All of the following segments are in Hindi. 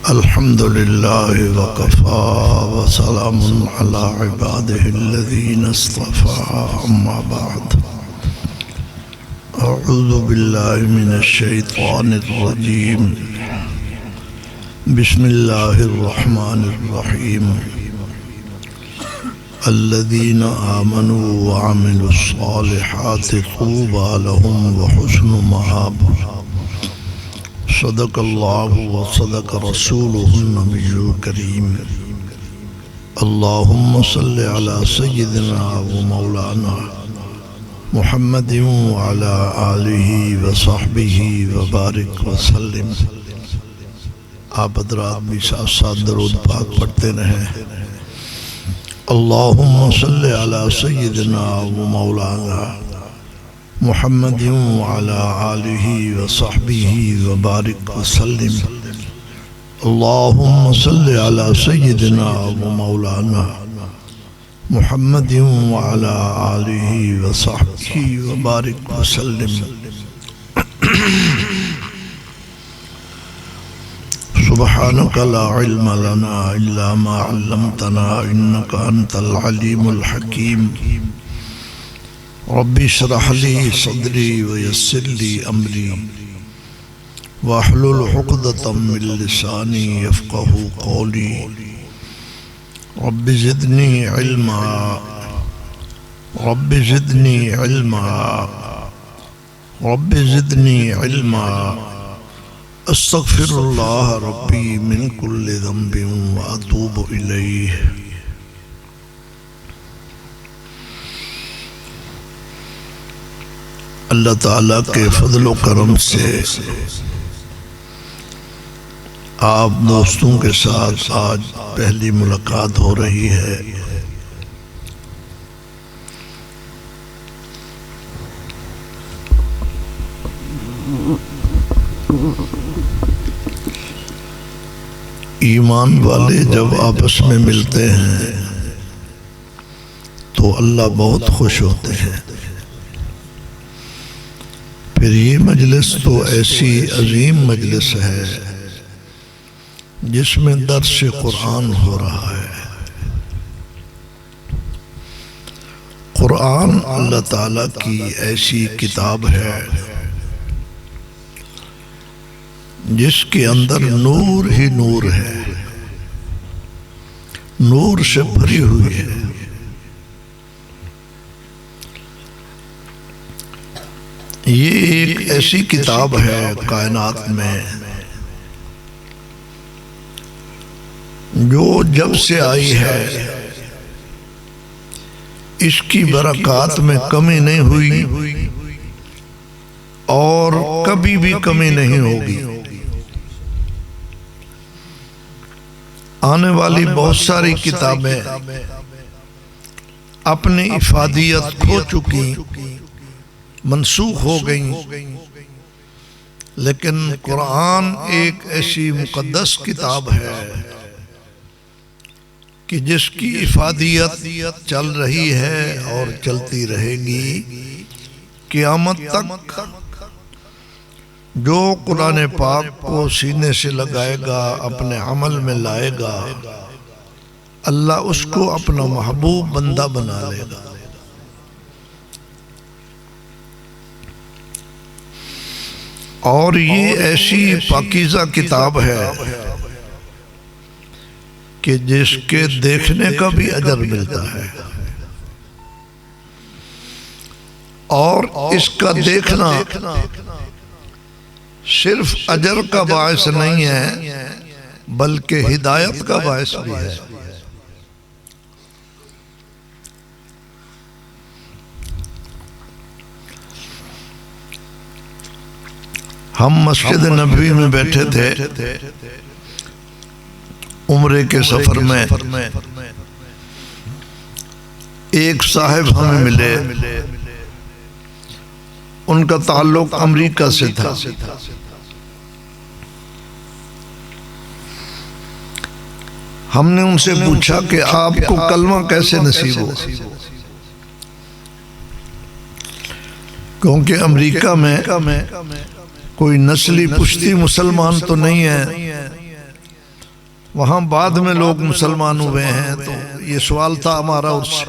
अल्हम्दुलिल्लाह वकफ़ा वसलामुन अला इबादिहिल्लज़ीना इस्तफ़ा अम्मा बाद अऊज़ु बिल्लाहि मिनश शैतानिर रजीम बिस्मिल्लाहिर रहमानिर रहीम अल्लज़ीना आमनू व अमिलुस सालिहाति तूबा लहुम व हुस्नु मआब सदक़ल्लाहु व सदक़ रसूलुहुन नबियुल करीम अल्लाहुम्मा सल्लि अला सय्यिदिना व मौलाना मुहम्मदिन व अला आलिहि व सहबिहि व बारिक व सल्लिम। आप हज़रात भी साथ साथ दरूद पाक पढ़ते रहें। अल्लाहुम्मा सल्लि अला सय्यिदिना व मौलाना मुहम्मदिन व अला आलिहि व सहबिहि व बारिक व सल्लिम। अल्लाहुम्मा सल्लि अला सय्यिदिना व मौलाना मुहम्मदिन व अला आलिहि व सहबिहि व बारिक व सल्लिम। सुब्हानक ला इल्म लना इल्ला मा अल्लमतना इन्नका अंतल अलीमुल हकीम। रब्बि इश्रह ली सदरी व यस्सिर ली अमरी वहलुल उक़दतम मिन लिसानी यफ़क़हू क़ौली। रब्बि ज़िदनी इल्मा रब्बि ज़िदनी इल्मा रब्बि ज़िदनी इल्मा अस्तग़फ़िरुल्लाह रब्बी मिन कुल्लि ज़ंबिन व अतूबु इलैहि। अल्लाह ताला के फजल करम से आप दोस्तों के साथ आज पहली मुलाकात हो रही है। ईमान वाले जब आपस में मिलते हैं तो अल्लाह बहुत खुश होते हैं। फिर ये मजलिस तो ऐसी अजीम मजलिस है जिसमें दर्स कुरान हो रहा है। कुरान अल्लाह ताला की ऐसी किताब है जिसके अंदर नूर ही नूर है, नूर से भरी हुई है। ये एक ऐसी किताब है कायनात में जो जब से आई है इसकी बरक़ात में कमी नहीं हुई और कभी भी कमी नहीं होगी। आने वाली बहुत सारी किताबें अपनी इफादियत खो चुकी, मनसूख हो गई, लेकिन कुरान एक ऐसी मुक़द्दस किताब है कि जिसकी इफादियत चल रही है और चलती रहेगी क़यामत तक। जो कुरान पाक को सीने से लगाएगा, अपने अमल में लाएगा, अल्लाह उसको अपना महबूब बंदा बना लेगा। और ये ऐसी पाकीज़ा किताब है कि जिसके देखने का भी अजर मिलता है और इसका देखना सिर्फ अजर का बायस नहीं है बल्कि हिदायत का बायस भी है। हम मस्जिद नबवी में बैठे थे उम्रे के सफर में। एक साहिब हमें मिले, उनका ताल्लुक अमेरिका से था। हमने उनसे पूछा कि आपको कलमा कैसे नसीब हुआ, क्योंकि अमेरिका में कोई नस्ली पुश्ती मुसलमान तो नहीं है, वहां बाद में लोग मुसलमान हुए हैं, तो ये सवाल था हमारा उससे।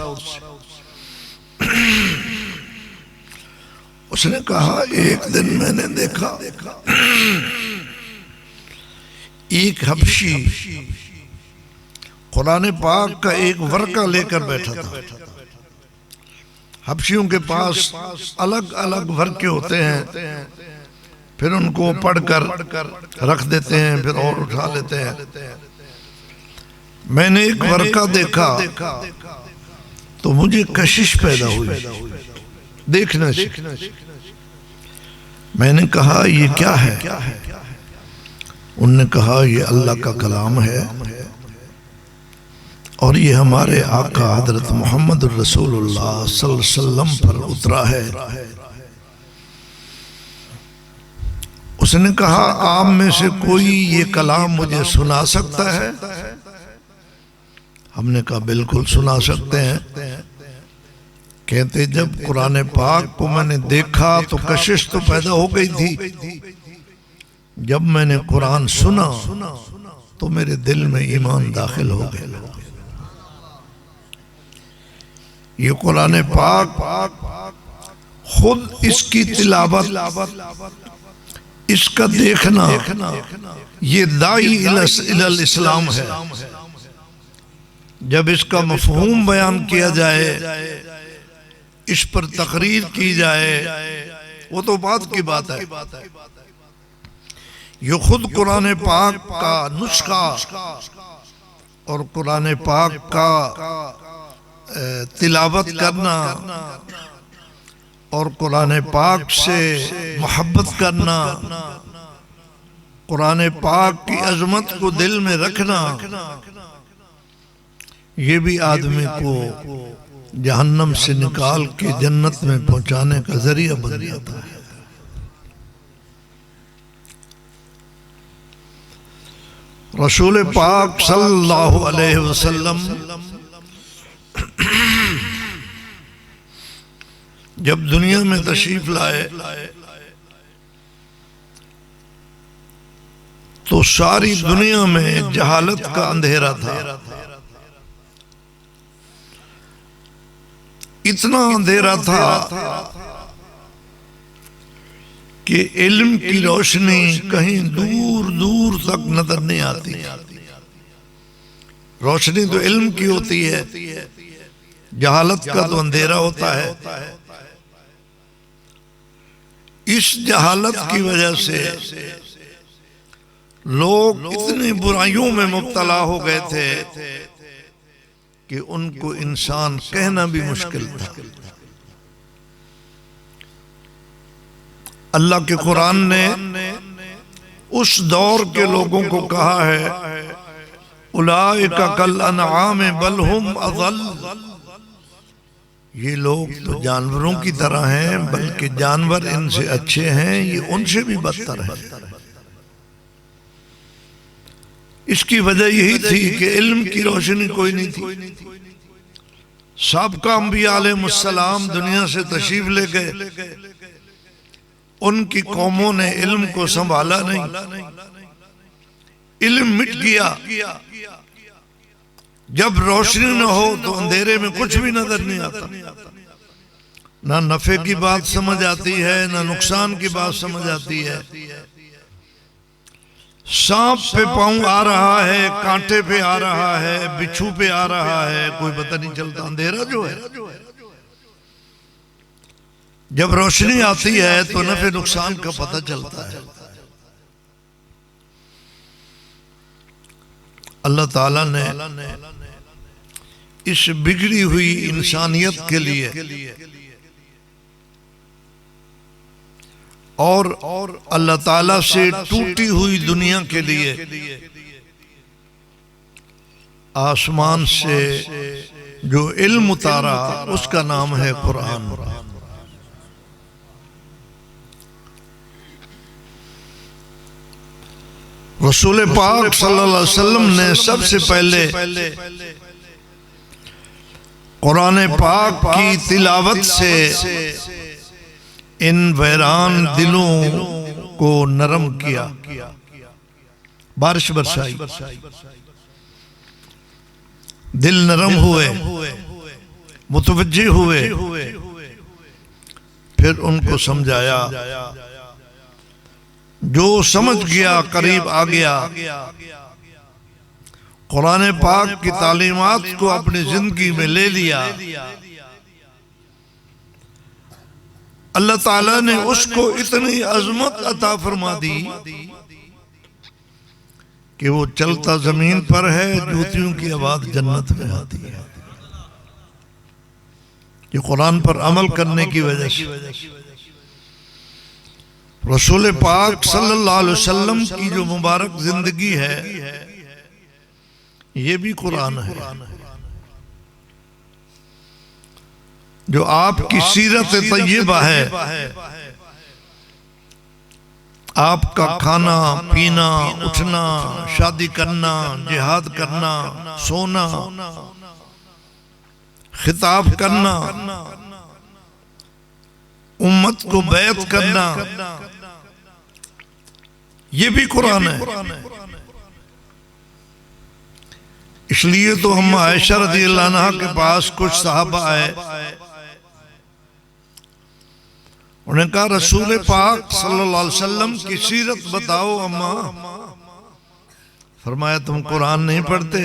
उसने कहा एक दिन मैंने देखा एक हबशी कुरान पाक का एक वर्का लेकर बैठा था। हबशियों के पास अलग अलग वर्के होते हैं, फिर उनको पढ़कर रख देते हैं, फिर और उठा लेते हैं। मैंने एक वर्का देखा तो मुझे कशिश पैदा हुई देखने से। मैंने कहा ये क्या है? उनने कहा ये अल्लाह का कलाम है और ये हमारे आका हजरत मोहम्मद रसूलुल्लाह सल्लल्लाहु अलैहि वसल्लम पर उतरा है। उसने कहा आप में से कोई ये कलाम मुझे सुना सकता है? हमने कहा बिल्कुल सुना सकते हैं। कहते जब कुरान पाक को मैंने देखा तो कशिश तो पैदा हो गई थी। जब मैंने कुरान सुना तो मेरे दिल में ईमान दाखिल हो गया। ये कुरान पाक खुद इसकी तिलावत, इसका देखना, ये दाई इलल इस्लाम है। जब इसका मफहूम बयान किया जाए, इस पर तकरीर की जाए, वो तो बात की बात है। ये खुद कुरान पाक का नुस्खा और कुरान पाक का तिलावत करना और कुरान पाक से मोहब्बत करना, कुरान पाक की अजमत को दिल में रखना, ये भी आदमी को जहन्नम से निकाल के जन्नत में पहुंचाने का जरिया बन जाता है। रसूल पाक सल्लल्लाहु अलैहि वसल्लम जब दुनिया में तशरीफ लाए तो सारी दुनिया में जहालत का अंधेरा था। इतना अंधेरा था कि इल्म की रोशनी कहीं दूर दूर तक नजर नहीं आती। रोशनी तो इल्म की होती है, जहालत का तो अंधेरा होता है। इस जहालत की वजह से लोग इतनी बुराइयों में मुब्तला हो गए थे कि उनको इंसान कहना भी मुश्किल था। अल्लाह के कुरान ने उस दौर के लोगों को कहा है उलाइका कल अनआम बल हुम अज़ल, ये लोग तो जानवरों की तरह हैं, बल्कि जानवर इनसे अच्छे हैं, ये उनसे भी बदतर है। इसकी वजह यही थी कि इल्म की रोशनी कोई नहीं थी। साबका अंबिया अलैहिस्सलाम दुनिया से तशरीफ ले गए, उनकी कौमों ने इल्म को संभाला नहीं, इल्म मिट गया। जब रोशनी न हो तो अंधेरे में कुछ भी नजर नहीं आता। ना नफे की बात समझ आती है, ना नुकसान की बात समझ आती है। सांप पे पांव आ रहा है, कांटे पे आ रहा है, बिच्छू पे आ रहा है, कोई पता नहीं चलता। अंधेरा जो है, जब रोशनी आती है तो नफे नुकसान का पता चलता है। अल्लाह ताला ने इस बिगड़ी हुई इंसानियत के लिए और अल्लाह ताला से टूटी हुई दुनिया के लिए आसमान से जो इल्म उतारा उसका नाम है कुरान। रसूल पाक सल्लल्लाहु अलैहि वसल्लम ने सबसे पहले कुरान पाक की तिलावत से इन वैरान दिलों को नरम किया, बारिश बरसाई। दिल नरम हुए, मुतवज्जे हुए, फिर उनको समझाया। जो समझ गया करीब आ गया, कुरान पाक की तालीमात को अपनी जिंदगी में ले लिया, अल्लाह ताला ने उसको इतनी अजमत अता फरमा दी कि वो चलता जमीन पर है, जूतियों की आवाज जन्नत में आती है। ये कुरान पर अमल करने की वजह से रसूल पाक सल्लल्लाहु अलैहि वसल्लम की जो मुबारक जिंदगी है, ये भी कुरान है। जो आपकी सीरत तय्यबा है, आपका खाना पीना, उठना, शादी करना, जिहाद करना, सोना, खिताब करना, उम्मत को बैत करना, ये भी कुरान है। इसलिए तो हम आयशा रज़ियल्लाहु अन्हा के पास कुछ सहाबा आए, उन्हें कहा रसूल पाक सल्लल्लाहु अलैहि वसल्लम की सीरत बताओ अम्मा। फरमाया तुम कुरान नहीं पढ़ते?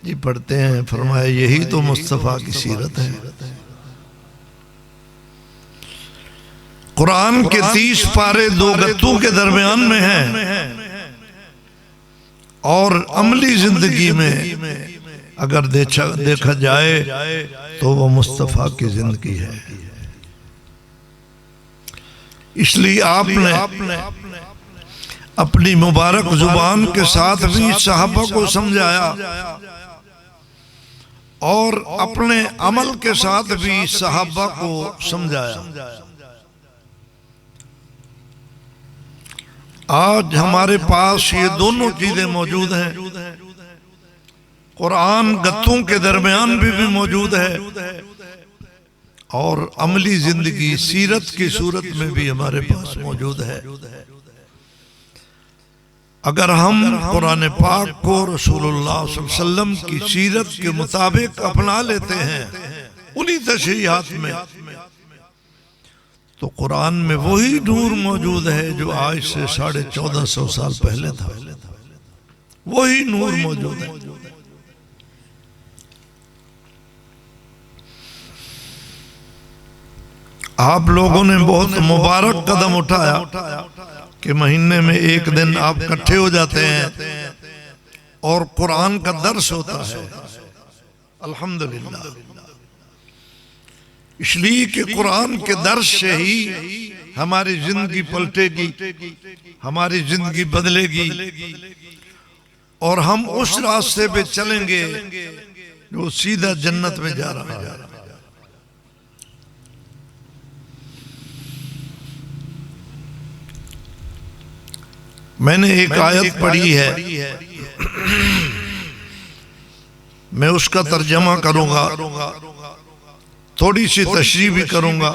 जी पढ़ते हैं। फरमाया यही तो मुस्तफा की सीरत है। कुरान के 30 पारे 2 गत्तों के दरमियान में हैं, और अमली जिंदगी में अगर देखा जाए तो वो मुस्तफा की जिंदगी है। इसलिए आपने अपनी मुबारक जुबान के साथ भी सहाबा को समझाया, और अपने अमल के साथ भी सहाबा को समझाया। आज हमारे पास ये दोनों चीजें मौजूद हैं। कुरान गत्तों के दरमियान भी मौजूद है, और अमली जिंदगी सीरत की सूरत में भी हमारे पास मौजूद है। अगर हम कुरान पाक को रसूलुल्लाह सल्लल्लाहु अलैहि वसल्लम की सीरत के मुताबिक अपना लेते हैं उन्हीं तशरीहात में, तो कुरान में वही नूर मौजूद है जो आज से 1450 साल पहले था। वही नूर मौजूद है। आप लोगों ने बहुत मुबारक कदम उठाया कि महीने में एक दिन आप इकट्ठे हो जाते हैं और कुरान का दर्स होता है। अल्हम्दुलिल्लाह। इसलिए कि कुरान के दर्स से ही हमारी जिंदगी पलटेगी, हमारी जिंदगी बदलेगी, और हम उस रास्ते पे चलेंगे जो सीधा जन्नत में जा रहा है। मैंने एक आयत पढ़ी है, मैं उसका तर्जमा करूंगा, थोड़ी सी तशरीह भी करूंगा।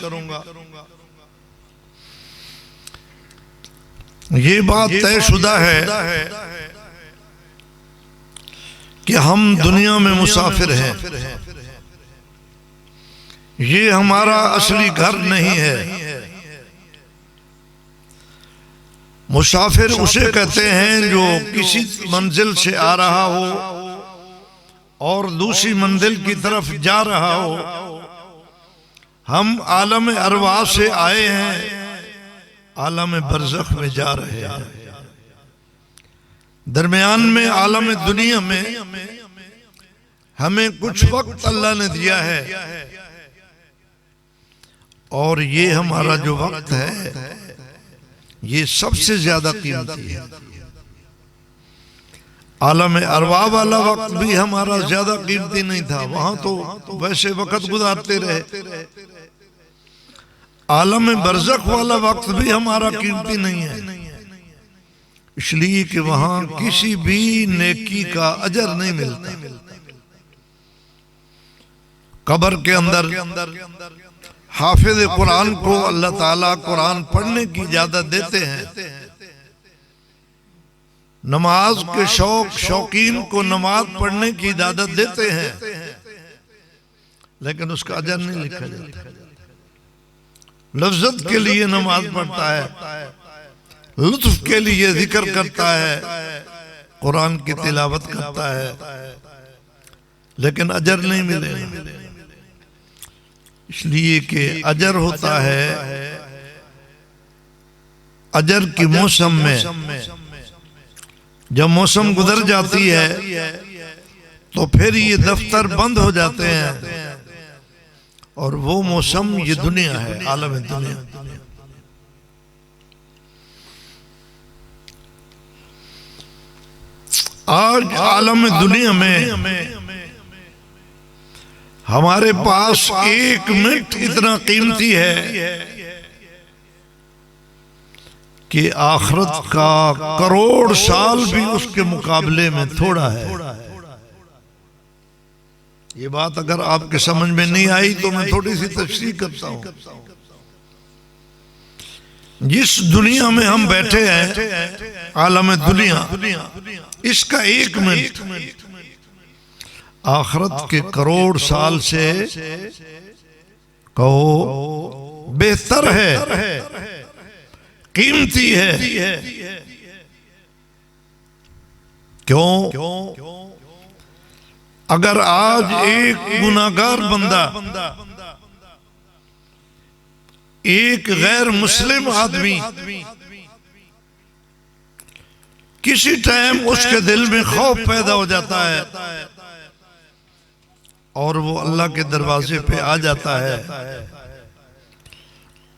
ये बात तयशुदा है कि हम दुनिया में मुसाफिर हैं। ये हमारा असली घर नहीं है। मुसाफिर उसे कहते हैं जो किसी मंजिल से आ रहा हो और दूसरी मंजिल की तरफ जा रहा हो। हम आलम अरवाह से आए हैं, आलम बरज़ख में जा रहे हैं। दरमियान में आलम दुनिया में हमें कुछ वक्त अल्लाह ने दिया है, और ये हमारा जो वक्त है ये सबसे ज्यादा कीमती है। आलम अरवाह वाला वक्त भी हमारा ज्यादा कीमती नहीं था, वहां तो वैसे वक्त गुजारते रहे। आलम बरज़ख वाला वक्त भी हमारा कीमती नहीं है, इसलिए कि वहां किसी भी नेकी का अजर नहीं मिलता। कब्र के अंदर हाफिज कुरान को अल्लाह ताला कुरान पढ़ने की इजाजत देते हैं, नमाज के शौकीन को नमाज पढ़ने की इजाजत देते हैं, लेकिन उसका अजर नहीं लिखा जाता। लफ्जत के लिए नमाज पढ़ता है, लुत्फ के लिए जिक्र करता है, कुरान की तिलावत करता है, लेकिन अजर नहीं मिलेगा। इसलिए कि अजर होता है अजर की मौसम में। जब मौसम गुजर जाती है तो फिर ये दफ्तर बंद हो जाते हैं, और वो मौसम ये दुनिया है, आलम दुनिया। आज आलम दुनिया में हमारे पास एक मिनट इतना कीमती है कि आखिरत का करोड़ साल भी उसके मुकाबले में थोड़ा है। ये बात अगर आपके समझ में नहीं आई तो मैं थोड़ी सी तफसीर करता हूं। जिस दुनिया में हम बैठे हैं, आलम दुनिया, इसका एक मिनट आखिरत के करोड़ साल से कहो बेहतर है, कीमती है। क्यों? अगर आज एक गुनाहगार बंदा, एक गैर मुस्लिम आदमी, किसी टाइम उसके दिल में खौफ पैदा हो जाता है और वो अल्लाह के दरवाजे पे आ जाता है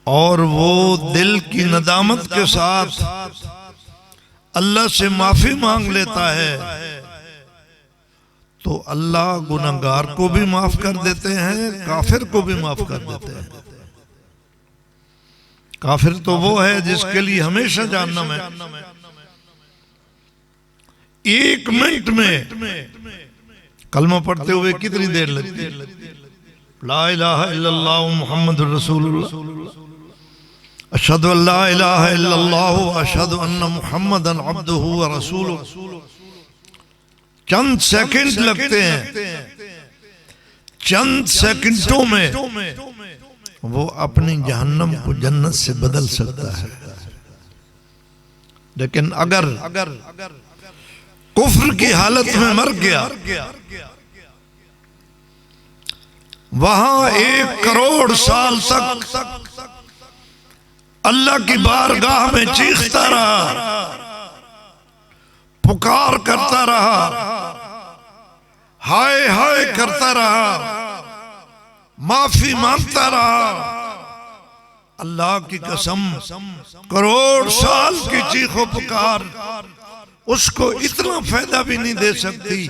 और वो दिल की नदामत के साथ अल्लाह से माफी मांग लेता है, तो अल्लाह गुनहगार को भी माफ कर देते हैं, काफिर को भी माफ कर देते हैं। काफिर तो वो है जिसके लिए हमेशा जहन्नम है। एक मिनट में कलमा पढ़ते हुए कितनी देर लगती है? ला इलाहा इल्लल्लाह मुहम्मदुर रसूलुल्लाह, अशहदु अल्ला इलाहा इल्लल्लाह व अशहदु अन्ना मुहम्मदन अब्दुहु व रसूलुहु। चंद सेकंड लगते हैं, चंद सेकंडों में वो अपनी जहन्नम को जन्नत से बदल सकता है। लेकिन अगर कुफ्र की हालत में मर गया, वहां 1 करोड़ साल तक अल्लाह की बारगाह में चीखता रहा, पुकार करता रहा, हाय हाय करता रहा, माफी मांगता रहा। अल्लाह की कसम, करोड़ साल की चीखो पुकार उसको इतना फायदा भी नहीं दे सकती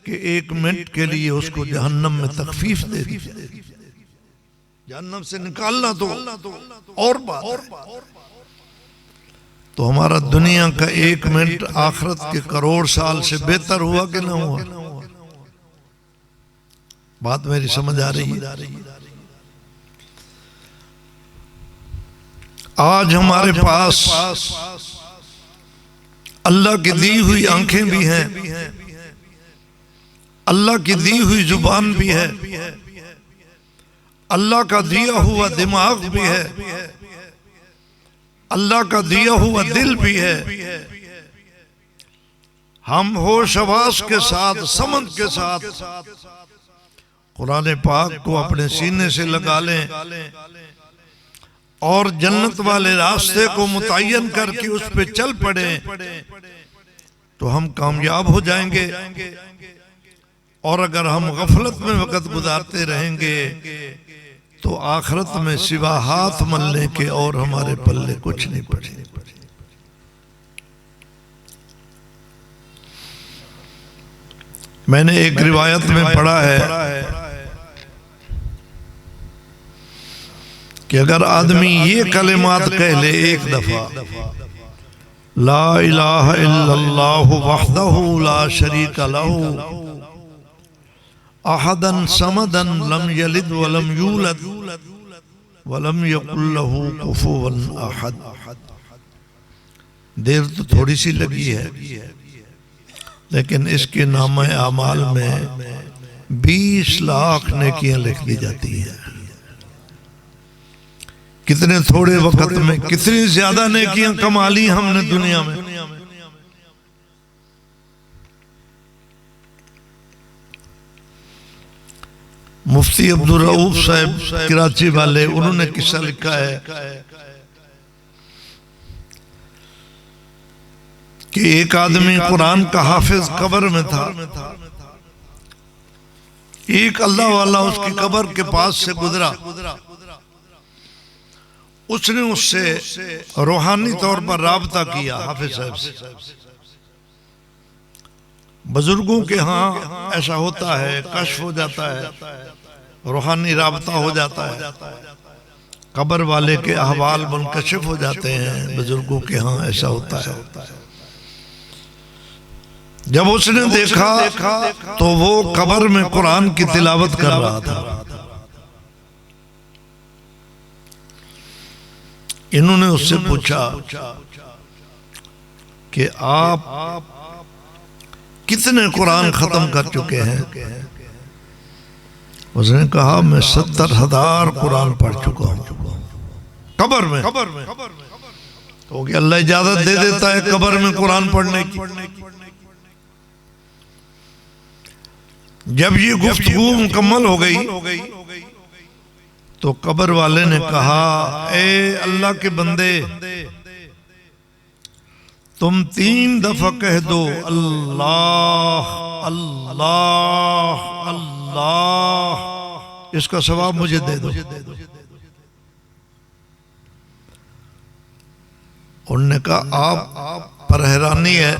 कि 1 मिनट के लिए उसको जहन्नम में तखफीफ दे दी। जहन्नम से निकालना तो और बात है। तो हमारा दुनिया का 1 मिनट आखिरत के करोड़ साल से बेहतर हुआ कि ना हुआ? बात मेरी समझ आ रही है? आज हमारे पास अल्लाह की दी हुई आंखें भी हैं, अल्लाह की दी हुई जुबान भी है, अल्लाह का दिया हुआ दिमाग भी है, अल्लाह का दिया हुआ दिल भी है। हम होश हवास के साथ, समझ के साथ कुरान पाक को अपने सीने से लगा लें और जन्नत वाले रास्ते को मुतय्यन करके उस पे चल पड़े, तो हम कामयाब हो जाएंगे। और अगर हम गफलत में वक्त गुजारते रहेंगे तो आखिरत में सिवा हाथ मलने के और हमारे पल्ले कुछ नहीं पड़े। मैंने एक रिवायत में पढ़ा है कि अगर आदमी ये कलिमात कह ले एक दफा, ला इलाहा इल्लल्लाहु वहदहु ला शरीका लहू अहदन समदन लम यलिद वलम यूलद वलम यकुल लहू कुफुवन अहद, देर तो थोड़ी सी लगी है, लेकिन इसके नामे आमाल में 20 लाख नेकियां लिख दी जाती हैं। कितने थोड़े वक्त में कितनी ज्यादा नेकियां कमा ली हमने दुनिया में। मुफ्ती अब्दुल रऊफ साहब कराची वाले, उन्होंने किस्सा लिखा है कि एक आदमी कुरान का हाफिज कब्र में था। एक अल्लाह वाला उसकी कब्र के पास से गुजरा। उसने उससे रूहानी तौर पर राबता किया हाफिज साहब से। बुजुर्गों के यहाँ ऐसा होता है, कश्फ हो जाता है, रूहानी राबता हो जाता है, कब्र वाले के अहवाल मुनकशिफ हो जाते हैं। बुजुर्गों के यहाँ ऐसा होता है। जब उसने देखा तो वो कब्र में कुरान की तिलावत कर रहा था। इन्होंने उससे पूछा कि आप कितने कुरान खत्म कर चुके हैं? उसने कहा मैं 70,000 कुरान पढ़ चुका हूं कब्र में। तो अल्लाह इजाजत दे देता है कब्र में कुरान पढ़ने की। जब ये गुफ्तगू मुकम्मल हो गई तो कब्र वाले ने कहा, ए अल्लाह के बंदे, तुम 3 दफा कह दो अल्लाह अल्लाह अल्लाह, इसका सवाब मुझे दे दो। उन्होंने कहा आप पर हैरानी है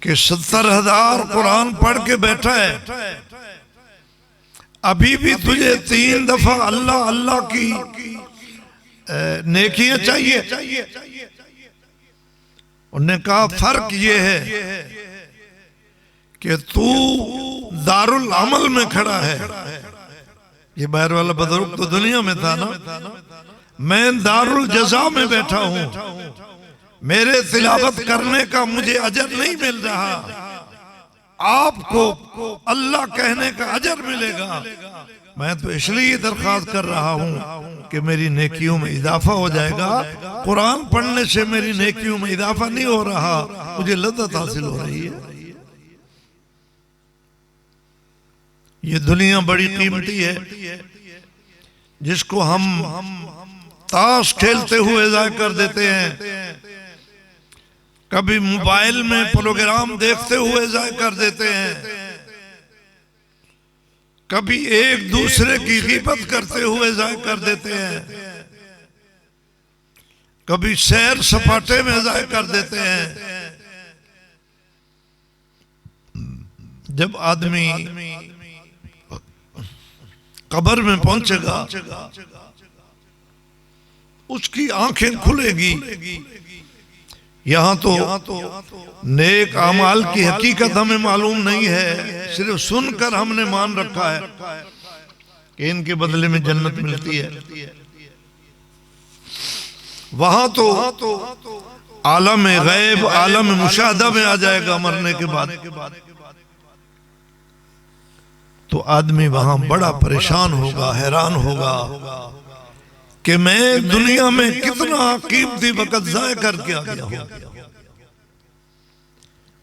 कि 70,000 कुरान पढ़ के बैठा है, अभी भी तुझे 3 दफा अल्लाह अल्लाह की नेकियां चाहिए। उन्होंने कहा फर्क ये है कि तू दारुल अमल में खड़ा है। ये बाहर वाला बुजुर्ग तो दुनिया में था ना, मैं दारुल जज़ा में बैठा हूं। मेरे तिलावत करने का मुझे अजर नहीं मिल रहा, आपको अल्लाह कहने का अजर मिलेगा। मैं तो इसलिए दरख्वास्त कर रहा हूं कि मेरी नेकियों में इजाफा हो जाएगा। कुरान पढ़ने से मेरी नेकियों में इजाफा नहीं हो रहा, मुझे लज्जत हासिल हो रही है। ये दुनिया बड़ी कीमती है, जिसको हम ताश खेलते हुए जाया कर देते हैं, कभी मोबाइल में प्रोग्राम देखते हुए जाया कर देते हैं, कभी एक दूसरे की गिबत करते हुए जाया कर देते हैं, कभी सैर सपाटे में जाया कर देते हैं। जब आदमी कब्र में पहुंचेगा उसकी आंखें खुलेगी। यहाँ तो नेक अमाल की हकीकत हमें मालूम नहीं है, सिर्फ सुनकर हमने मान रखा है कि इनके बदले में जन्नत मिलती है। वहां तो आलम गैब, आलम मुशाहदा में आ जाएगा मरने के बाद। तो आदमी वहां बड़ा परेशान होगा, हैरान होगा कि मैं दुनिया में कितना कीमती वक्त जाया करके आ गया हूं,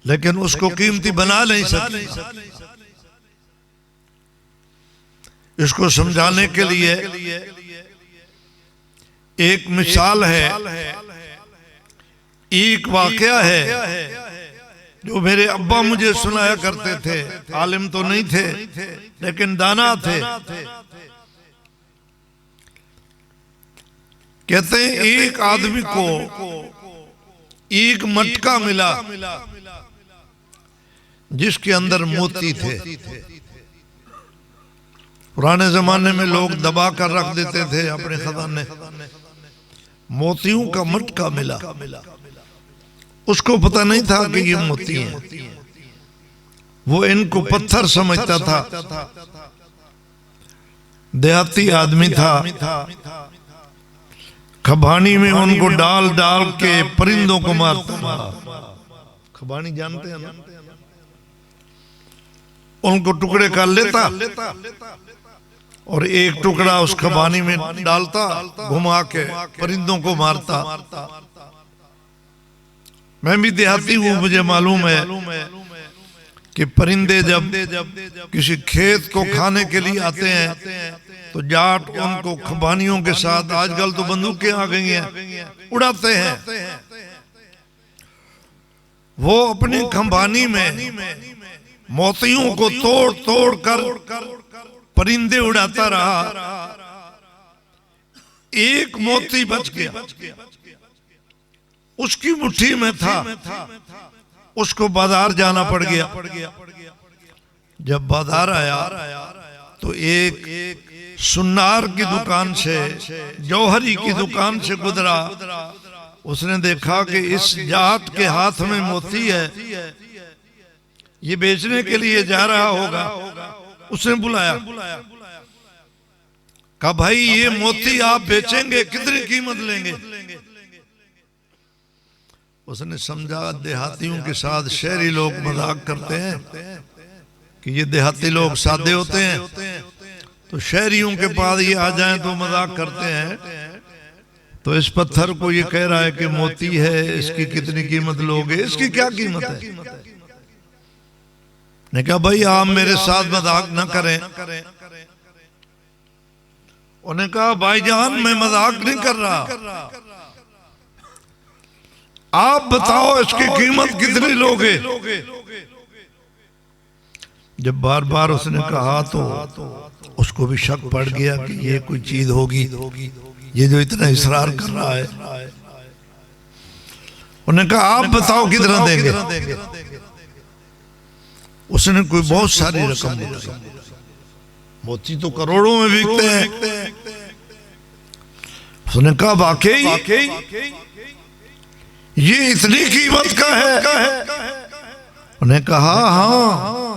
लेकिन उसको कीमती बना नहीं सकी। इसको समझाने के लिए एक मिसाल है, एक वाकया है जो मेरे अब्बा मुझे सुनाया करते थे। आलिम तो नहीं थे लेकिन दाना थे। कहते हैं एक आदमी को एक मटका मिला जिसके अंदर मोती थे। पुराने जमाने में लोग दबा कर रख देते थे अपने खजाने। मोतियों का मटका मिला, उसको पता नहीं था कि ये मोती हैं। वो इनको पत्थर समझता था। देहाती आदमी था, खबानी में उनको डाल डाल के परिंदों को मारता। खबानी जानते हैं ना, उनको टुकड़े कर लेता और एक टुकड़ा उस खबानी में डालता, घुमा के परिंदों को मारता। मैं भी देहाती हूं, मुझे मालूम है कि परिंदे जब किसी खेत को खाने के लिए आते हैं तो जाट उनको खबानियों के साथ, आजकल तो बंदूकें आ गई हैं, उड़ाते हैं। वो अपनी खंबानी में मोतियों को तोड़ तोड़ कर परिंदे उड़ाता रहा। एक मोती बच गया, उसकी मुट्ठी में था, उसको बाजार जाना पड़ गया। जब बाजार आया तो एक सुनार की दुकान से, जौहरी की दुकान से गुजरा। उसने देखा कि इस जाट के हाथ में मोती है, ये बेचने के लिए जा रहा होगा। उसने बुलाया, कहा भाई ये मोती आप बेचेंगे, कितनी कीमत लेंगे? उसने समझा देहातियों के साथ शहरी लोग मजाक करते हैं कि ये देहाती लोग सादे होते हैं, तो शहरियों के पास ये आ जाएं तो मजाक करते हैं। तो इस पत्थर को ये कह रहा है कि मोती है, इसकी कितनी कीमत लोगे? इसकी क्या कीमत है? ने कहा भाई आप मेरे साथ मजाक न करें। उन्होंने कहा भाईजान मैं मजाक नहीं कर रहा, आप बताओ इसकी कीमत कितनी लोगे? जब बार बार उसने कहा तो उसको भी शक पड़ गया कि ये कोई चीज होगी, ये जो इतना इसरार कर रहा है। उन्होंने कहा आप बताओ कितना देंगे? उसने कोई बहुत सारी रकम बताई। मोती तो करोड़ों में बिकते हैं। उसने कहा वाकई ये इतनी कीमत का है? उन्हें कहा हाँ,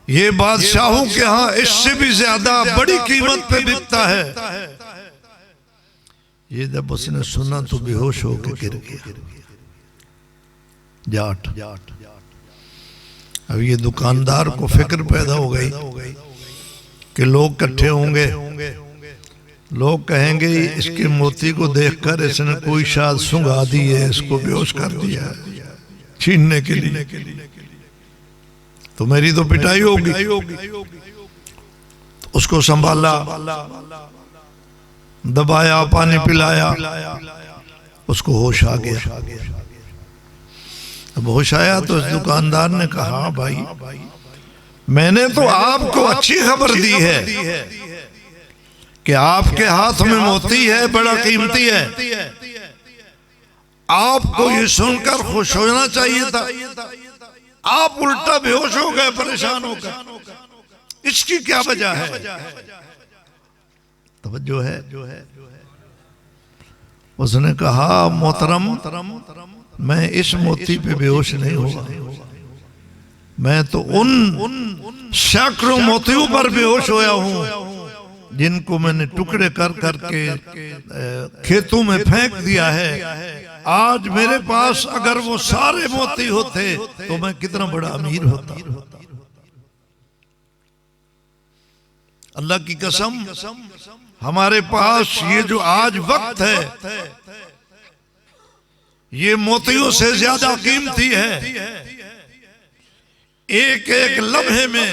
ये बादशाहों के यहाँ इससे भी ज्यादा बड़ी कीमत पे बिकता है। ये जब उसने सुना तो बेहोश होकर गिर गया जाट। अब ये दुकानदार को फिक्र पैदा हो गई कि लोग इकट्ठे होंगे, लोग कहेंगे इसके मोती को देखकर इसने कोई शायद सुंघा दी है, इसको बेहोश कर दिया है छीनने के लिए, तो मेरी तो पिटाई होगी। उसको संभाला, दबाया, पानी पिलाया, उसको होश आ गया। अब होश आया तो इस दुकानदार ने कहा भाई मैंने तो आपको अच्छी खबर दी है कि आपके हाथ में मोती है, बड़ा कीमती है। आपको ये सुनकर खुश होना चाहिए था, आप उल्टा बेहोश हो गए, परेशान हो गए। इसकी क्या वजह है? तवज्जो है। उसने कहा मोहतरम मैं इस मोती पे बेहोश नहीं हुआ, मैं तो उन सैकड़ों मोतियों पर बेहोश होया हूं जिनको मैंने टुकड़े कर करके खेतों में फेंक दिया है। आज मेरे पास अगर वो सारे मोती होते तो मैं कितना बड़ा अमीर होता। अल्लाह की कसम, हमारे पास ये जो आज वक्त है ये मोतियों से ज्यादा कीमती है। एक एक लम्हे में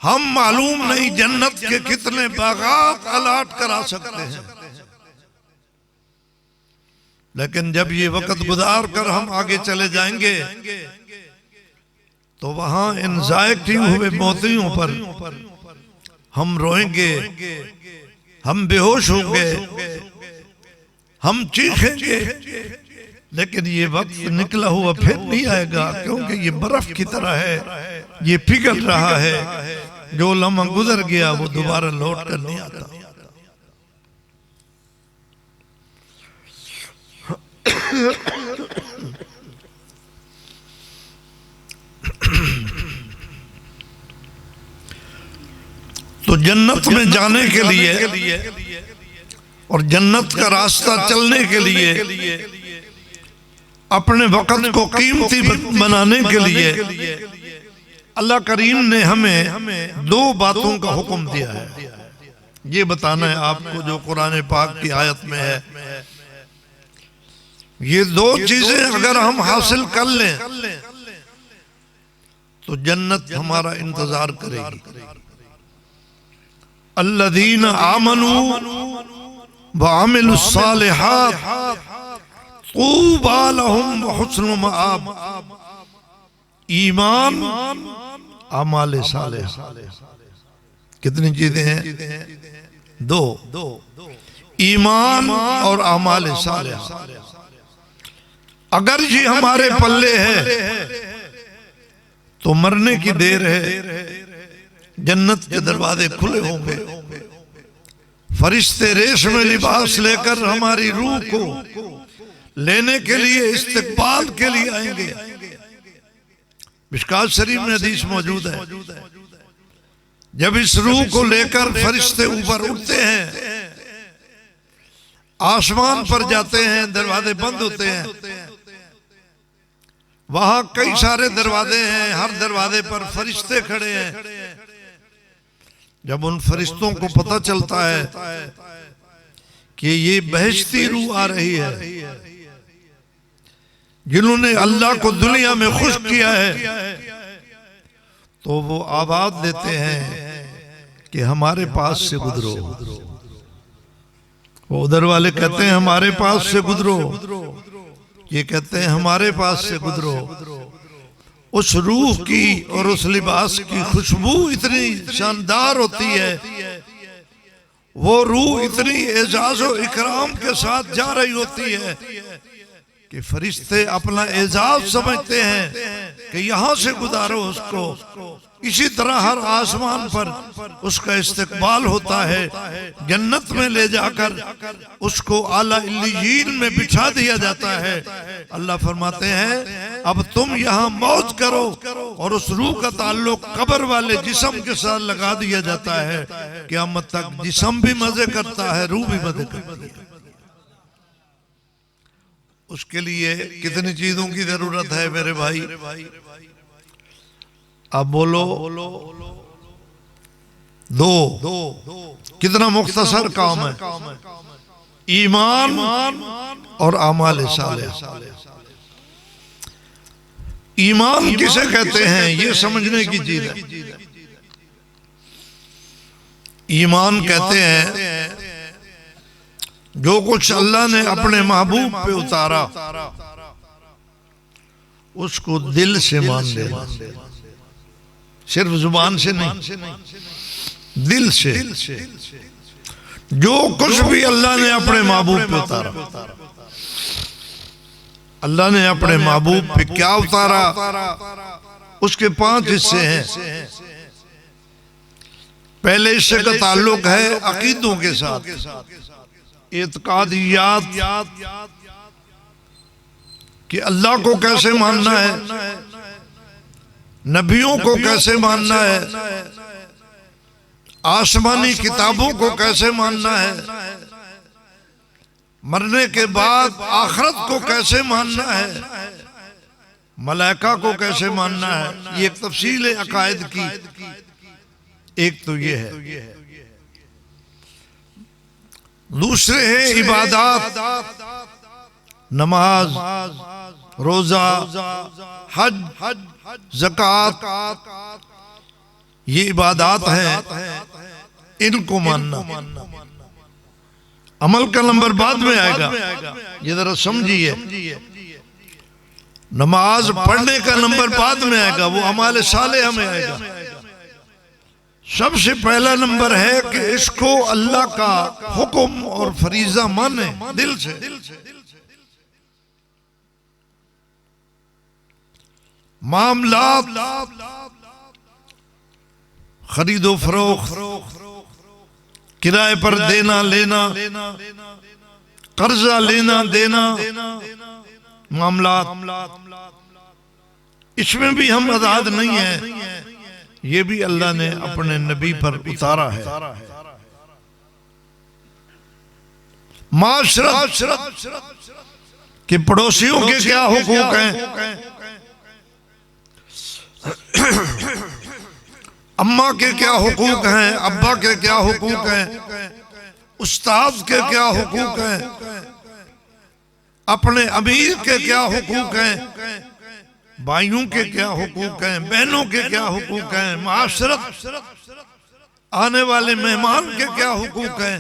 हम मालूम नहीं जन्नत के कितने बागात अलाट करा सकते हैं, लेकिन जब ये वक्त गुजार कर हम आगे चले जाएंगे तो वहां इन ज़ाय किए हुए मोतियों पर हम रोएंगे, हम बेहोश होंगे, हम चीखेंगे, लेकिन ये वक्त निकला हुआ फिर नहीं आएगा, क्योंकि ये बर्फ की तरह है, ये पिघल रहा है। जो लम्हा गुजर गया वो दोबारा लौट कर नहीं आता। तो जन्नत में जाने के लिए और जन्नत का रास्ता चलने के लिए, अपने वक़्त को कीमती बनाने के लिए अल्लाह करीम ने हमें दो बातों का हुक्म दिया है। ये बताना है आपको जो कुरान पाक की आयत में है। ये दो चीजें अगर हम हासिल कर लें तो जन्नत हमारा इंतजार करेगी। अल्लज़ीना आमनू व अमिलुस्सालिहात तूबा लहुम व हुस्नु मआब। ईमान, अमाल सालेह, कितनी चीजें हैं? दो, ईमान और अमाल सालेह। अगर ये हमारे पल्ले है तो मरने की देर है, जन्नत के दरवाजे खुले होंगे, फरिश्ते रेशमी लिबास लेकर हमारी रूह को लेने के लिए, इस्तकबाल के लिए आएंगे। मिशकात शरीफ में हदीस मौजूद है, जब इस रूह को लेकर फरिश्ते ऊपर उठते हैं, आसमान पर जाते हैं, दरवाजे बंद होते हैं, वहां कई सारे दरवाजे हैं, हर दरवाजे पर फरिश्ते खड़े हैं। जब उन फरिश्तों को पता चलता है कि ये बहश्ती रूह आ रही है, जिन्होंने अल्लाह को दुनिया में खुश किया है, तो वो आवाज देते हैं कि हमारे पास से गुजरो। वो उधर वाले कहते हैं हमारे पास से गुजरो, ये कहते हैं हमारे पास से गुजरो। उस रूह की और उस लिबास की खुशबू इतनी शानदार होती है, वो रूह इतनी एजाज और इकराम के साथ जा रही होती है कि फरिश्ते अपना एजाज समझते हैं कि यहां से गुजारो उसको। इसी तरह हर आसमान पर उसका इस्तकबाल होता है, जन्नत में ले जाकर उसको आला इल्लीयीन में बिठा दिया जाता है। अल्लाह फरमाते हैं अब तुम यहाँ मौज करो, और उस रूह का ताल्लुक कब्र वाले जिस्म के साथ लगा दिया जाता है। क़यामत तक जिस्म भी मजे करता है, रूह भी मजे करती है। उसके लिए कितनी चीजों की जरूरत है मेरे भाई? अब बोलो दो, कितना मुख्तसर काम है। ईमान और आमाल सालेह। ईमान किसे कहते हैं ये समझने की चीज है। ईमान कहते हैं जो कुछ अल्लाह ने अपने महबूब पे उतारा उसको दिल से मान लेना, सिर्फ जुबान से नहीं, दिल से। जो कुछ भी अल्लाह ने अपने महबूब पे उतारा, अल्लाह ने अपने महबूब पे क्या उतारा, उसके 5 हिस्से हैं। पहले हिस्से का ताल्लुक है अकीदों के साथ, एतकादियात, कि अल्लाह को कैसे मानना है, नबियों को कैसे मानना है, आसमानी किताबों को कैसे मानना है, मरने के बाद आखिरत को कैसे मानना है, मलाइका को कैसे मानना है। ये एक तफसील है अकायद की। एक तो ये है, दूसरे हैं इबादत, नमाज, रोजा, हज, ज़कात, ये इबादत हैं, इनको मानना। अमल का नंबर बाद में आएगा, ये जरा समझिए। नमाज पढ़ने का नंबर बाद में आएगा, वो अमाल सालेह में आएगा। सबसे पहला नंबर है कि इसको अल्लाह का हुक्म और फरीजा माने दिल से। मामलात, खरीदो फरोख्त, किराए पर देना लेना, कर्जा लेना देना, मामलात, इसमें भी हम आजाद नहीं है। ये भी अल्लाह ने अपने नबी पर उतारा है। माशरत कि पड़ोसियों के क्या हुकूक हैं, अम्मा के क्या हुकूक हैं, अब्बा के क्या हुकूक हैं, उस्ताद के क्या हुकूक हैं, अपने अमीर के क्या हुकूक हैं, भाइयों के क्या हुकूक हैं, बहनों के क्या हुकूक हैं, माशरत आने वाले मेहमान के क्या हुकूक हैं,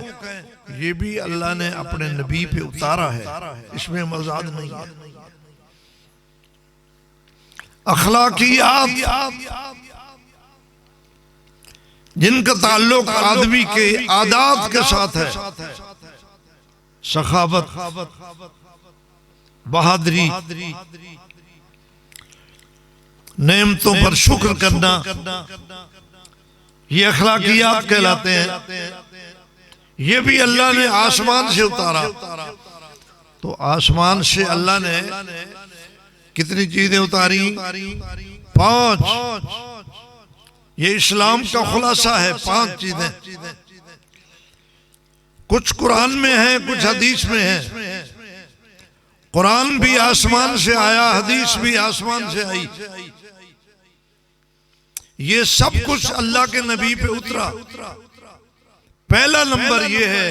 ये भी अल्लाह ने अपने नबी पे उतारा है, इसमें मजाक नहीं है। अखलाकियात जिनका ताल्लुक आदमी के आदात के साथ है, सखावत, बहादुरी, नेमतों पर शुक्र करना, ये अखलाकियात कहलाते हैं। ये भी अल्लाह ने आसमान से उतारा। तो आसमान से अल्लाह ने कितनी चीजें उतारी? 5। ये इस्लाम का खुलासा है, 5 चीजें। कुछ कुरान में है, कुछ हदीस में है। कुरान भी आसमान से आया, हदीस भी आसमान से आई। ये सब कुछ अल्लाह के नबी पे उतरा। पहला नंबर ये है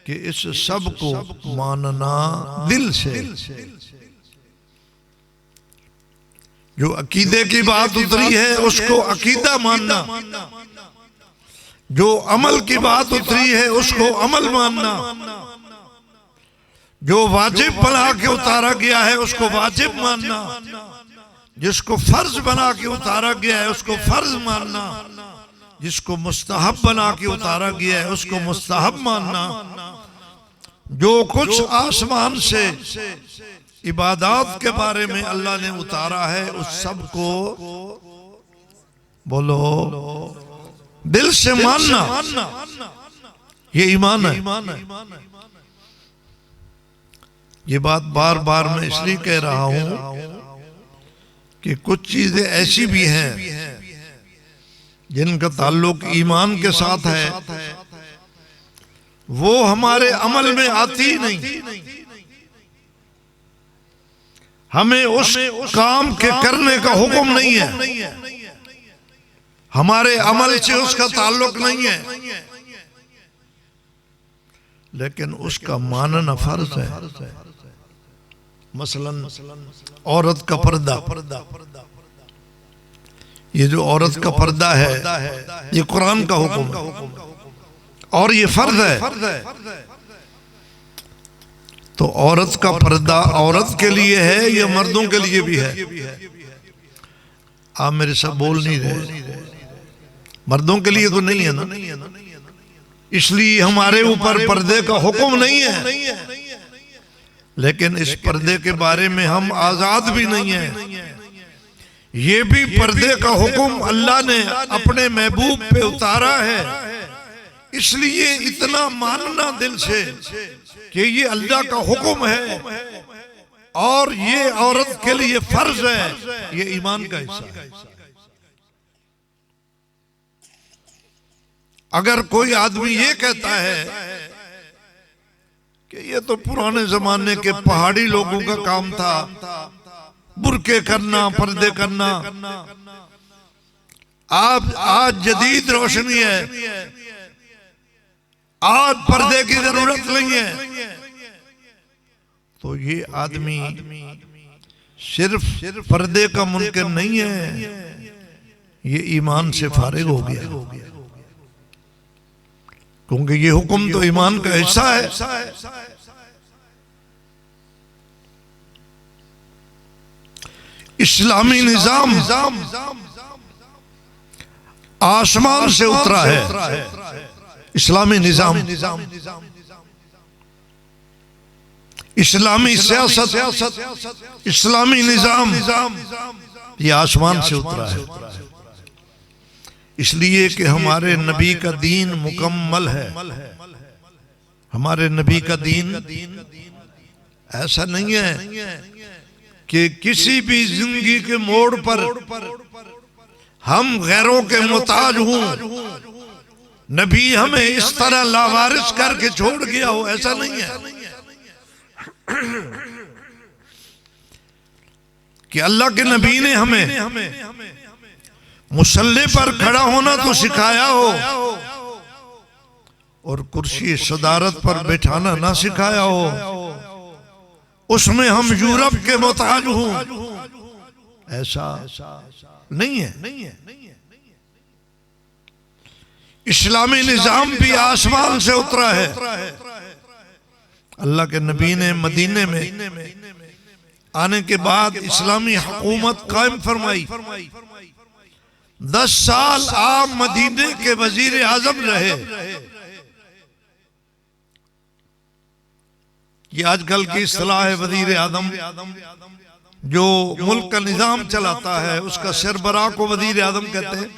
कि इस सब को मानना दिल से। जो अकीदे की बात उतरी है उसको अकीदा मानना, जो अमल की बात उतरी है उसको अमल मानना, जो वाजिब बना के उतारा गया है उसको वाजिब मानना, जिसको फर्ज बना के उतारा गया है उसको फर्ज मानना, जिसको मुस्तहब बना के उतारा गया है उसको मुस्तहब मानना। जो कुछ आसमान से इबादत के बारे में अल्लाह ने उतारा है उस सब को बोलो दिल से मानना, ये ईमान है। ये बात बार बार मैं इसलिए कह रहा हूं कि कुछ चीजें ऐसी भी हैं जिनका ताल्लुक ईमान के साथ है, वो हमारे अमल में आती नहीं। हमें उस काम के करने का हुक्म नहीं है, हमारे अमल से उसका ताल्लुक नहीं है, लेकिन उसका मानना फर्ज है। मसलन औरत का पर्दा, ये जो औरत का पर्दा है ये कुरान का हुक्म है और ये फर्ज है। तो औरत का पर्दा औरत के लिए है या मर्दों के लिए भी है? आप मेरे साथ बोल नहीं रहे। मर्दों के लिए तो नहीं है ना, इसलिए हमारे ऊपर पर्दे का हुक्म नहीं है। लेकिन इस पर्दे के बारे में हम आजाद भी नहीं है। ये भी पर्दे का हुक्म अल्लाह ने अपने महबूब पे उतारा है, इसलिए इतना मानना दिल से कि ये अल्लाह का हुक्म है और ये औरत के लिए फर्ज है, ये ईमान का हिस्सा है। अगर कोई आदमी ये कहता है कि ये तो पुराने जमाने के पहाड़ी लोगों का काम था, बुरके करना, पर्दे करना, आज जदीद रोशनी है, आज पर्दे की जरूरत नहीं है, तो ये आदमी सिर्फ पर्दे का मुनकर नहीं है, ये ईमान से फारिग हो गया। क्योंकि ये हुक्म तो ईमान का हिस्सा है। इस्लामी निजाम आसमान से उतरा है। इस्लामी निजाम, इस्लामी सियासत, इस्लामी निजाम ये आसमान से उतरा है। इसलिए कि हमारे नबी का दीन मुकम्मल है। हमारे नबी का दीन ऐसा नहीं है कि किसी भी जिंदगी के मोड़ पर हम गैरों के मुताज हों नबी हमें इस तरह लावारिस करके छोड़ गया हो, ऐसा नहीं है कि अल्लाह के नबी ने हमें मुसल्ले पर खड़ा होना तो सिखाया हो और कुर्सी सदारत पर बैठाना ना सिखाया हो, उसमें हम यूरोप के मोहताज हूं, ऐसा नहीं है। इस्लामी निजाम भी आसमान से उतरा है। अल्लाह के नबी ने मदीने में आने के बाद इस्लामी हुकूमत कायम फरमाई। 10 साल आप मदीने के वजीर आजम रहे। ये आजकल की इस्तिलाह है वजीर आजम, जो मुल्क का निजाम चलाता है उसका सरबराह को वजीर आजम कहते हैं।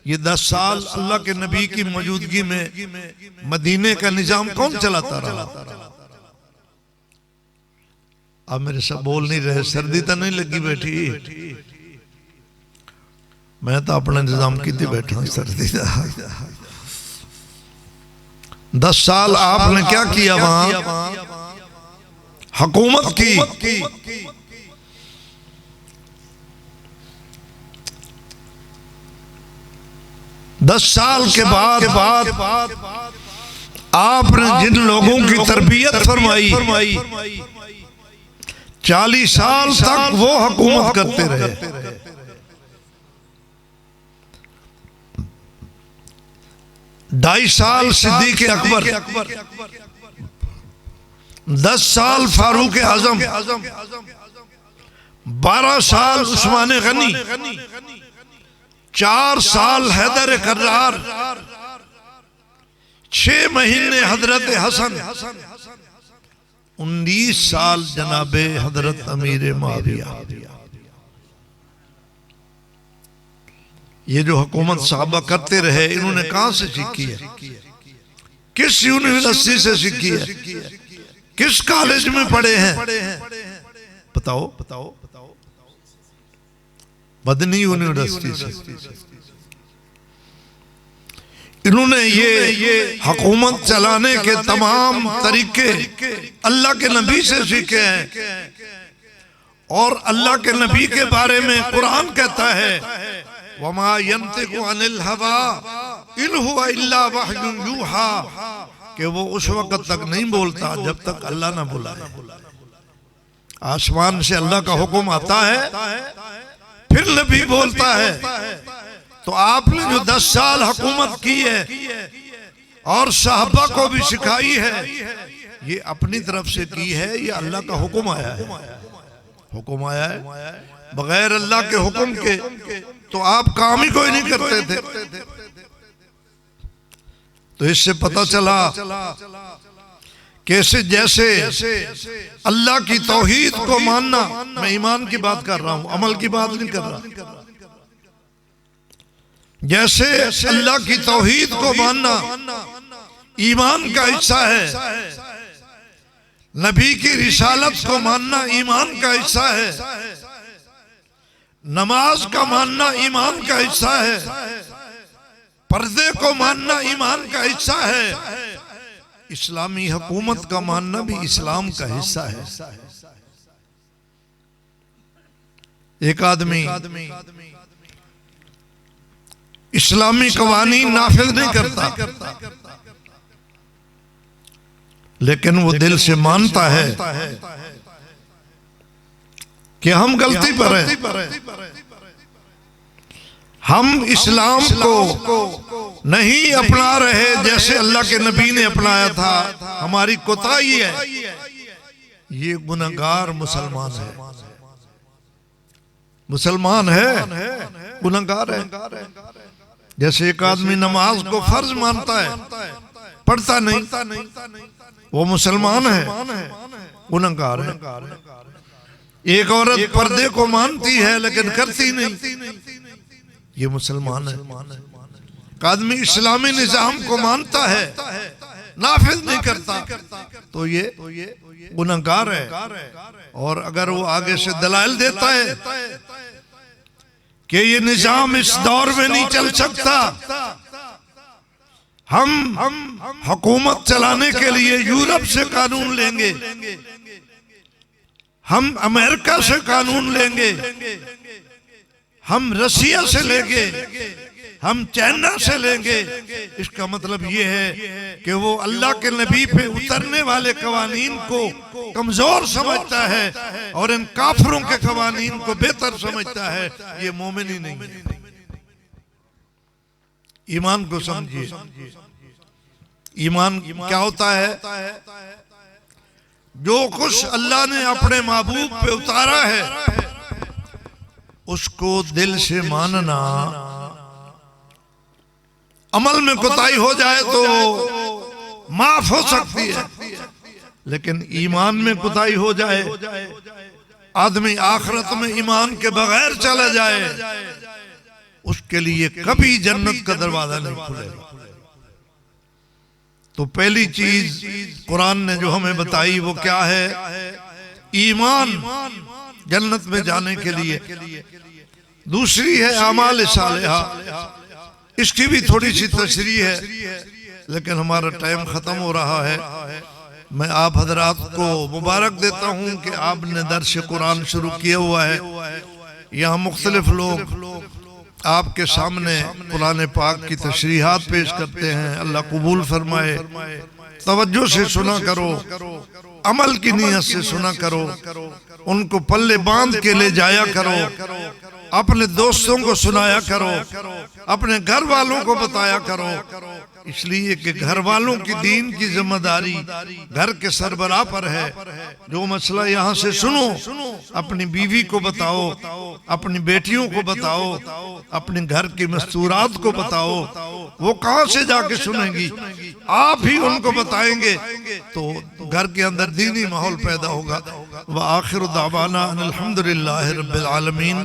ये 10 साल अल्लाह के नबी की मौजूदगी में मदीने का निजाम कौन चलाता रहा? आप मेरे सब बोल नहीं रहे, सर्दी तो नहीं लगी बैठी? मैं तो अपना निजाम की थी बैठा सर्दी का। 10 साल आपने क्या किया वहां? हुकूमत की। 10 साल के बाद आपने जिन लोगों की तरबियत फरमाई 40 साल तक वो हुकूमत करते रहे। 2.5 साल सिद्दीक अकबर, 10 साल फारूक आजम, 12 साल उस्मान गनी, 4 साल हैदर कर्रार, 6 महीने हजरत हसन, 19 साल जनाबे हजरत अमीर मुआविया। ये जो हुकूमत साहबा करते रहे, इन्होंने कहां से सीखी है? किस यूनिवर्सिटी से सीखी है? किस कॉलेज में पढ़े हैं? बताओ। मदनी यूनिवर्सिटी से। इन्होंने ये हुकूमत चलाने के तमाम तरीके अल्लाह के नबी से सीखे हैं। और अल्लाह के नबी के बारे में कुरान कहता है, वमा यंतिकु अनिल हवा इन हुवा इल्ला वह्युन यूहा, कि वो उस वक्त तक नहीं बोलता जब तक अल्लाह ना बुलाए। आसमान से अल्लाह का हुक्म आता है, फिर नबी बोलता है। तो आपने जो 10 साल हुकूमत की है और साहबा को भी सिखाई है, ये अपनी तरफ से की है, ये अल्लाह का हुक्म आया है। हुक्म आया है, बगैर अल्लाह के हुक्म के तो आप काम ही कोई नहीं करते थे। तो इससे पता चला कैसे, जैसे अल्लाह की तौहीद को मानना, मैं ईमान की बात कर रहा हूं, अमल की बात नहीं कर रहा। जैसे अल्लाह की तौहीद को मानना ईमान का हिस्सा है, नबी की रिसालत को मानना ईमान का हिस्सा है, नमाज का मानना ईमान का हिस्सा है, पर्दे को मानना ईमान का हिस्सा है, इस्लामी हुकूमत का मानना भी इस्लाम का हिस्सा है। एक आदमी इस्लामी कवानीन नाफिज नहीं करता, लेकिन वो दिल से मानता है कि हम गलती पर हैं, हम इस्लाम को नहीं अपना रहे जैसे अल्लाह के नबी ने अपनाया था, हमारी कोताही है। ये गुनहगार मुसलमान है, मुसलमान है, गुनहगार है। जैसे एक आदमी नमाज को फर्ज मानता है, पढ़ता नहीं, वो मुसलमान है, गुनहगार है। एक औरत पर्दे को मानती है लेकिन करती नहीं, ये मुसलमान है। एक आदमी इस्लामी निजाम को मानता है, नाफिज नहीं करता, तो ये गुनहगार है। और अगर वो आगे से दलाइल देता है कि ये निजाम इस दौर में नहीं चल सकता, हम हुकूमत चलाने के लिए यूरोप से कानून लेंगे, हम अमेरिका से कानून लेंगे, हम रसिया से लेंगे, हम चाइना से लेंगे। इसका मतलब ये है कि वो अल्लाह के नबी पे उतरने वाले कवानीन को कमजोर समझता है और इन काफिरों के कवानीन को बेहतर समझता है। ये मोमिन ही नहीं है। ईमान को समझिए। ईमान क्या होता है? जो कुछ अल्लाह ने अपने महबूब पे उतारा है उसको दिल से मानना। अमल में कोताही हो जाए तो माफ हो सकती है, लेकिन ईमान में कोताही हो जाए, आदमी आखिरत में ईमान के बगैर चला जाए, उसके लिए कभी जन्नत का दरवाजा नहीं खुलेगा। तो पहली चीज कुरान ने जो हमें बताई वो क्या है? ईमान जन्नत में जाने के लिए। दूसरी है अमाल सालेहा। इसकी भी थोड़ी सी तशरीह है, लेकिन हमारा टाइम खत्म हो रहा है। मैं आप हजरात को मुबारक देता हूं कि आपने दर्स कुरान शुरू किया हुआ है। यहाँ मुख्तलिफ लोग आपके सामने कुरान पाक की तशरीहात पेश करते हैं। अल्लाह कबूल फरमाए। तवज्जो से सुना करो, अमल की नीयत से सुना करो, उनको पल्ले बांध के ले जाया करो, अपने दोस्तों को सुनाया करो, अपने घर वालों को बताया करो, इसलिए कि घर वालों की दीन की जिम्मेदारी घर के सरबराह पर है। जो मसला यहाँ से सुनो, अपनी बीवी को बताओ, अपनी बेटियों को बताओ, अपने घर की मस्तूरात को बताओ। वो कहाँ से जाके सुनेंगी? आप ही उनको बताएंगे तो घर के अंदर दीनी माहौल पैदा होगा। व आखिर दावाना अनिल हम्दुलिल्लाहि रब्बिल आलमीन।